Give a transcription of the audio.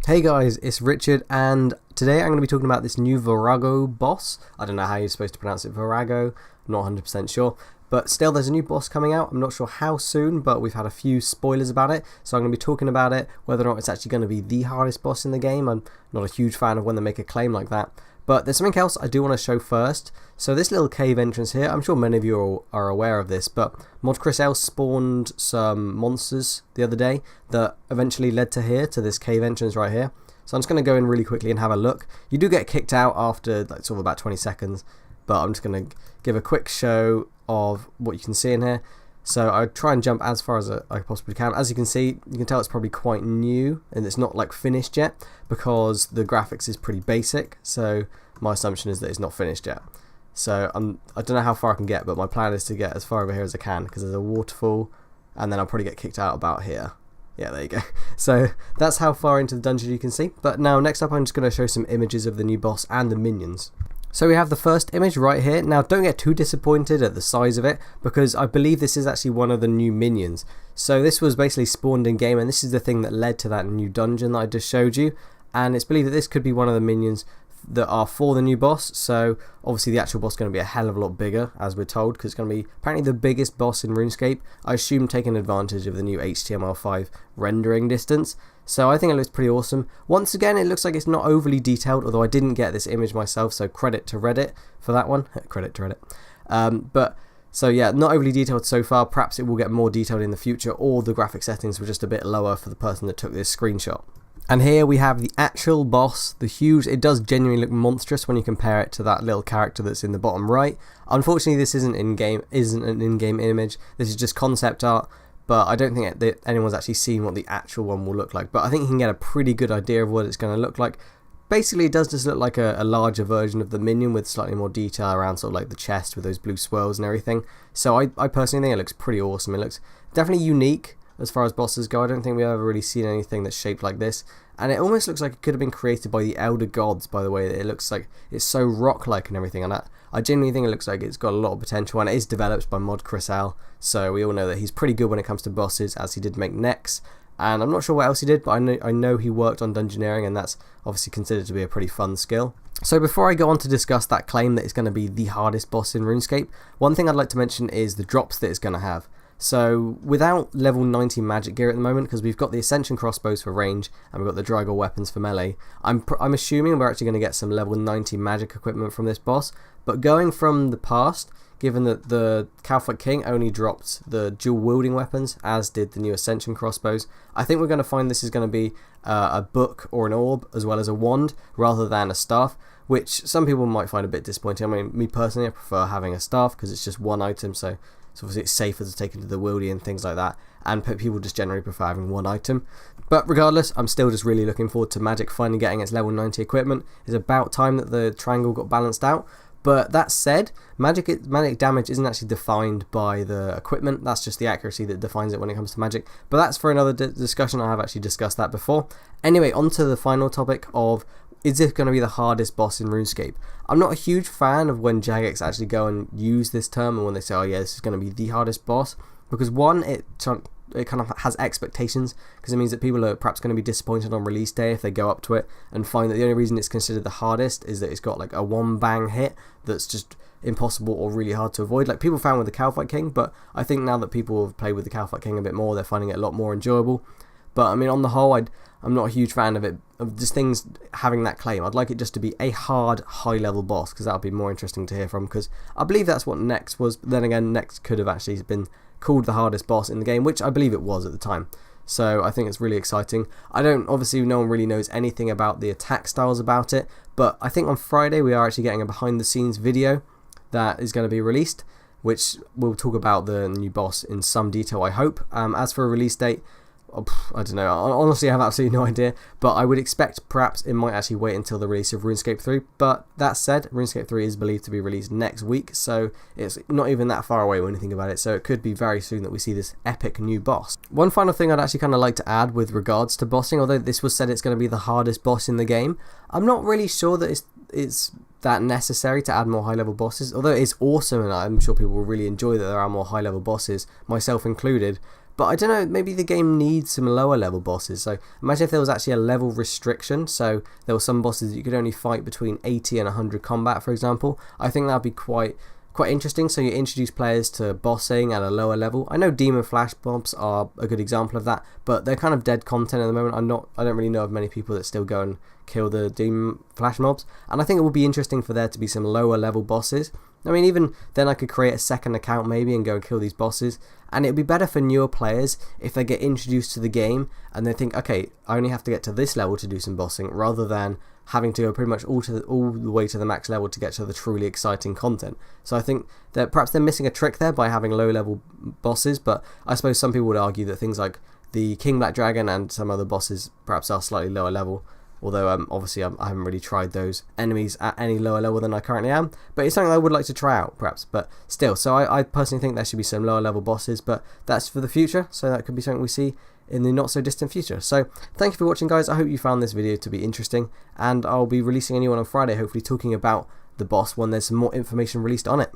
Hey guys, it's Richard, and today I'm going to be talking about this new Vorago boss. I don't know how you're supposed to pronounce it, Vorago, I'm not 100% sure. But still, there's a new boss coming out. I'm not sure how soon, but we've had a few spoilers about it. So I'm going to be talking about it, whether or not it's actually going to be the hardest boss in the game. I'm not a huge fan of when they make a claim like that. But there's something else I do want to show first. So this little cave entrance here, I'm sure many of you are aware of this, but ModChrisL spawned some monsters the other day that eventually led to here, to this cave entrance right here. So I'm just going to go in really quickly and have a look. You do get kicked out after like sort of about 20 seconds, but I'm just going to give a quick show of what you can see in here. So I try and jump as far as I possibly can. As you can see, you can tell it's probably quite new and it's not like finished yet because the graphics is pretty basic. So my assumption is that it's not finished yet. So I don't know how far I can get, but my plan is to get as far over here as I can because there's a waterfall and then I'll probably get kicked out about here. Yeah, there you go. So that's how far into the dungeon you can see. But now next up I'm just going to show some images of the new boss and the minions. So we have the first image right here. Now don't get too disappointed at the size of it because I believe this is actually one of the new minions. So this was basically spawned in game and this is the thing that led to that new dungeon that I just showed you. And it's believed that this could be one of the minions that are for the new boss. So obviously the actual boss is going to be a hell of a lot bigger, as we're told, because it's going to be apparently the biggest boss in RuneScape. I assume taking advantage of the new HTML5 rendering distance. So I think it looks pretty awesome. Once again, it looks like it's not overly detailed, although I didn't get this image myself, so credit to Reddit for that one. Credit to Reddit. So yeah, not overly detailed so far. Perhaps it will get more detailed in the future, or the graphic settings were just a bit lower for the person that took this screenshot. And here we have the actual boss, the huge, it does genuinely look monstrous when you compare it to that little character that's in the bottom right. Unfortunately, this isn't an in-game image, this is just concept art, but I don't think that anyone's actually seen what the actual one will look like. But I think you can get a pretty good idea of what it's going to look like. Basically, it does just look like a larger version of the minion with slightly more detail around sort of like the chest with those blue swirls and everything. So I personally think it looks pretty awesome. It looks definitely unique. As far as bosses go, I don't think we've ever really seen anything that's shaped like this. And it almost looks like it could have been created by the Elder Gods, by the way. It looks like it's so rock-like and everything. And I genuinely think it looks like it's got a lot of potential. And it is developed by ModChrisL, so we all know that he's pretty good when it comes to bosses, as he did make Nex. And I'm not sure what else he did, but I know he worked on dungeoneering, and that's obviously considered to be a pretty fun skill. So before I go on to discuss that claim that it's going to be the hardest boss in RuneScape, one thing I'd like to mention is the drops that it's going to have. So without level 90 magic gear at the moment, because we've got the Ascension crossbows for range and we've got the Drago weapons for melee, I'm assuming we're actually going to get some level 90 magic equipment from this boss. But going from the past, given that the Kalphite King only dropped the dual wielding weapons, as did the new Ascension crossbows, I think we're going to find this is going to be a book or an orb as well as a wand rather than a staff, which some people might find a bit disappointing. I mean, me personally, I prefer having a staff because it's just one item, so obviously it's safer to take into the wieldy and things like that, and people just generally prefer having one item. But regardless, I'm still just really looking forward to Magic finally getting its level 90 equipment. It's about time that the triangle got balanced out. But that said, magic damage isn't actually defined by the equipment, that's just the accuracy that defines it when it comes to magic. But that's for another discussion, I have actually discussed that before. Anyway, on to the final topic of, is this going to be the hardest boss in RuneScape? I'm not a huge fan of when Jagex actually go and use this term and when they say, oh yeah, this is going to be the hardest boss, because one, it kind of has expectations, because it means that people are perhaps going to be disappointed on release day if they go up to it and find that the only reason it's considered the hardest is that it's got like a one bang hit that's just impossible or really hard to avoid, like people found with the Kalphite King. But I think now that people have played with the Kalphite King a bit more, they're finding it a lot more enjoyable. But I mean, on the whole, I'm not a huge fan of it, of just things having that claim. I'd like it just to be a hard, high-level boss, because that would be more interesting to hear from, because I believe that's what Nex was. But then again, Nex could have actually been called the hardest boss in the game, which I believe it was at the time. So I think it's really exciting. Obviously no one really knows anything about the attack styles about it, but I think on Friday we are actually getting a behind-the-scenes video that is going to be released, which will talk about the new boss in some detail, I hope. As for a release date, I don't know, honestly I have absolutely no idea, but I would expect perhaps it might actually wait until the release of RuneScape 3, but that said, RuneScape 3 is believed to be released next week, so it's not even that far away when you think about it, so it could be very soon that we see this epic new boss. One final thing I'd actually kind of like to add with regards to bossing, although this was said it's going to be the hardest boss in the game, I'm not really sure that it's that necessary to add more high level bosses, although it's awesome and I'm sure people will really enjoy that there are more high level bosses, myself included. But I don't know, maybe the game needs some lower level bosses. So imagine if there was actually a level restriction, so there were some bosses that you could only fight between 80 and 100 combat, for example. I think that would be quite interesting. So you introduce players to bossing at a lower level. I know demon flash mobs are a good example of that, but they're kind of dead content at the moment. I don't really know of many people that still go and kill the demon flash mobs, and I think it would be interesting for there to be some lower level bosses. I mean, even then I could create a second account maybe and go and kill these bosses, and it would be better for newer players if they get introduced to the game and they think, okay, I only have to get to this level to do some bossing, rather than having to go pretty much all the way to the max level to get to the truly exciting content. So I think that perhaps they're missing a trick there by having low level bosses, but I suppose some people would argue that things like the King Black Dragon and some other bosses perhaps are slightly lower level. Although obviously I haven't really tried those enemies at any lower level than I currently am. But it's something I would like to try out, perhaps. But still, so I personally think there should be some lower level bosses. But that's for the future, so that could be something we see in the not so distant future. So thank you for watching, guys. I hope you found this video to be interesting. And I'll be releasing a new one on Friday, hopefully talking about the boss when there's some more information released on it.